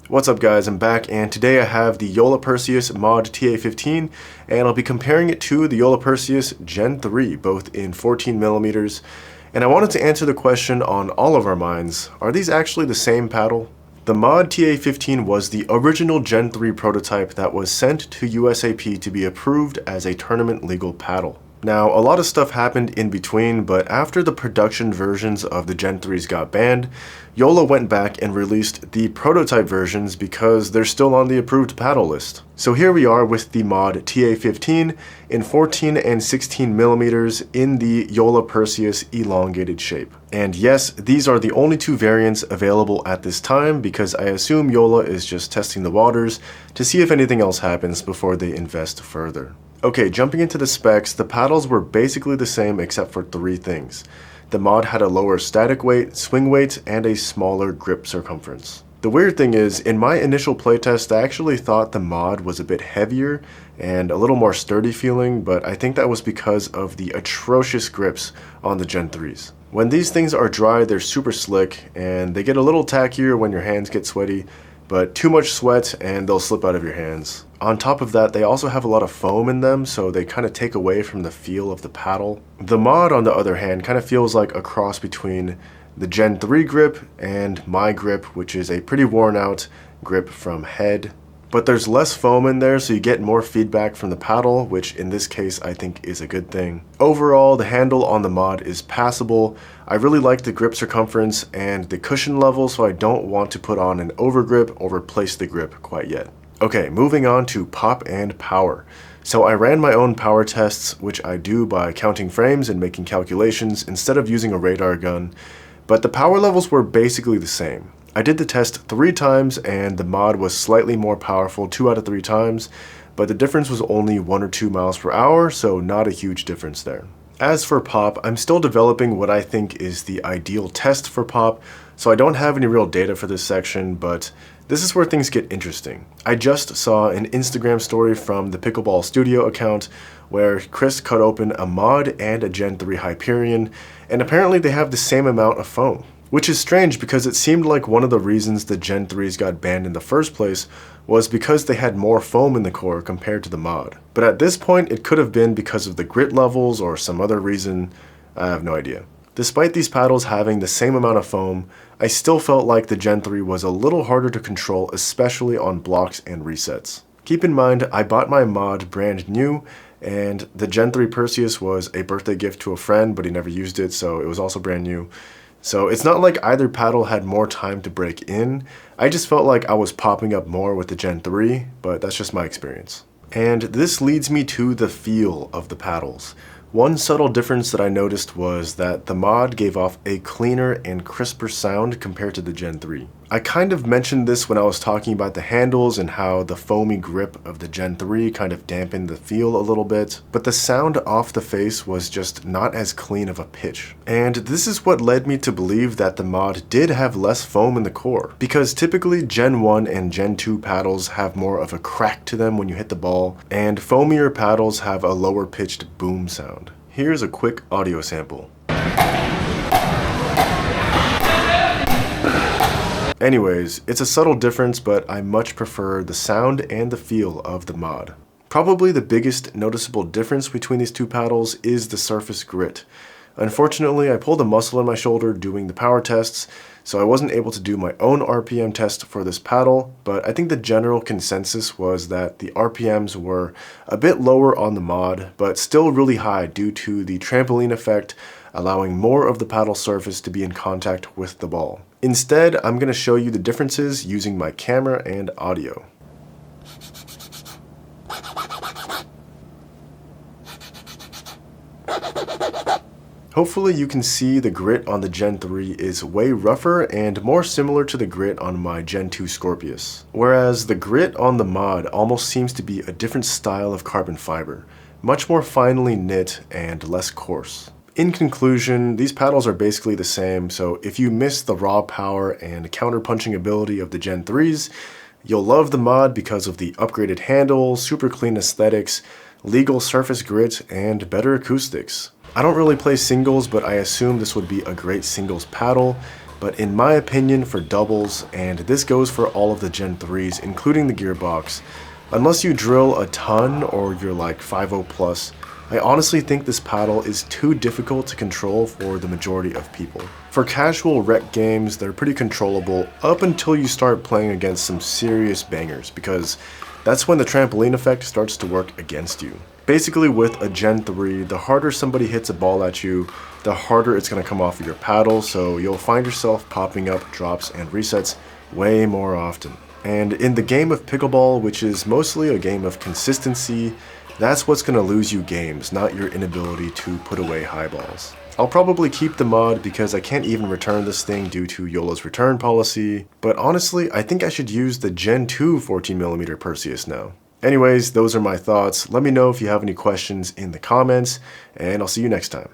What's up guys, I'm back and today I have the Joola Perseus MOD TA-15 and I'll be comparing it to the Joola Perseus Gen 3, both in 14mm. And I wanted to answer the question on all of our minds, are these actually the same paddle? The MOD TA-15 was the original Gen 3 prototype that was sent to USAP to be approved as a tournament legal paddle. Now, a lot of stuff happened in between, but after the production versions of the Gen 3s got banned, Joola went back and released the prototype versions because they're still on the approved paddle list. So here we are with the MOD TA-15 in 14 and 16mm in the Joola Perseus elongated shape. And yes, these are the only two variants available at this time because I assume Joola is just testing the waters to see if anything else happens before they invest further. Okay, jumping into the specs, the paddles were basically the same except for three things. The mod had a lower static weight, swing weight, and a smaller grip circumference. The weird thing is, in my initial playtest, I actually thought the mod was a bit heavier and a little more sturdy feeling, but I think that was because of the atrocious grips on the Gen 3s. When these things are dry, they're super slick, and they get a little tackier when your hands get sweaty, but too much sweat and they'll slip out of your hands. On top of that, they also have a lot of foam in them, so they kind of take away from the feel of the paddle. The mod, on the other hand, kind of feels like a cross between the Gen 3 grip and my grip, which is a pretty worn out grip from Head. But there's less foam in there, so you get more feedback from the paddle, which in this case I think is a good thing. Overall, the handle on the mod is passable. I really like the grip circumference and the cushion level, so I don't want to put on an overgrip or replace the grip quite yet. Okay, moving on to pop and power. So I ran my own power tests, which I do by counting frames and making calculations instead of using a radar gun, but the power levels were basically the same. I did the test 3 times and the mod was slightly more powerful 2 out of 3 times, but the difference was only 1 or 2 miles per hour, so not a huge difference there. As for pop, I'm still developing what I think is the ideal test for pop, so I don't have any real data for this section, but this is where things get interesting. I just saw an Instagram story from the Pickleball Studio account where Chris cut open a mod and a Gen 3 Hyperion, and apparently they have the same amount of foam. Which is strange because it seemed like one of the reasons the Gen 3s got banned in the first place was because they had more foam in the core compared to the mod. But at this point, it could have been because of the grit levels or some other reason. I have no idea. Despite these paddles having the same amount of foam, I still felt like the Gen 3 was a little harder to control, especially on blocks and resets. Keep in mind, I bought my mod brand new, and the Gen 3 Perseus was a birthday gift to a friend, but he never used it, so it was also brand new. So it's not like either paddle had more time to break in. I just felt like I was popping up more with the Gen 3, but that's just my experience. And this leads me to the feel of the paddles. One subtle difference that I noticed was that the mod gave off a cleaner and crisper sound compared to the Gen 3. I kind of mentioned this when I was talking about the handles and how the foamy grip of the Gen 3 kind of dampened the feel a little bit, but the sound off the face was just not as clean of a pitch. And this is what led me to believe that the mod did have less foam in the core, because typically Gen 1 and Gen 2 paddles have more of a crack to them when you hit the ball, and foamier paddles have a lower pitched boom sound. Here's a quick audio sample. Anyways, it's a subtle difference, but I much prefer the sound and the feel of the mod. Probably the biggest noticeable difference between these two paddles is the surface grit. Unfortunately, I pulled a muscle in my shoulder doing the power tests, so I wasn't able to do my own RPM test for this paddle, but I think the general consensus was that the RPMs were a bit lower on the mod, but still really high due to the trampoline effect, allowing more of the paddle surface to be in contact with the ball. Instead, I'm going to show you the differences using my camera and audio. Hopefully you can see the grit on the Gen 3 is way rougher and more similar to the grit on my Gen 2 Scorpius. Whereas the grit on the mod almost seems to be a different style of carbon fiber, much more finely knit and less coarse. In conclusion, these paddles are basically the same, so if you miss the raw power and counter-punching ability of the Gen 3s, you'll love the mod because of the upgraded handle, super clean aesthetics, legal surface grit, and better acoustics. I don't really play singles, but I assume this would be a great singles paddle, But in my opinion, for doubles, and this goes for all of the Gen 3s, including the gearbox, unless you drill a ton or you're like 5.0 plus, I honestly think this paddle is too difficult to control for the majority of people. For casual rec games, they're pretty controllable up until you start playing against some serious bangers, because that's when the trampoline effect starts to work against you. Basically, with a Gen 3, the harder somebody hits a ball at you, the harder it's going to come off of your paddle, so you'll find yourself popping up drops and resets way more often. And in the game of pickleball, which is mostly a game of consistency, that's what's going to lose you games, not your inability to put away high balls. I'll probably keep the mod because I can't even return this thing due to Joola's return policy, but honestly, I think I should use the Gen 2 14mm Perseus now. Anyways, those are my thoughts. Let me know if you have any questions in the comments, and I'll see you next time.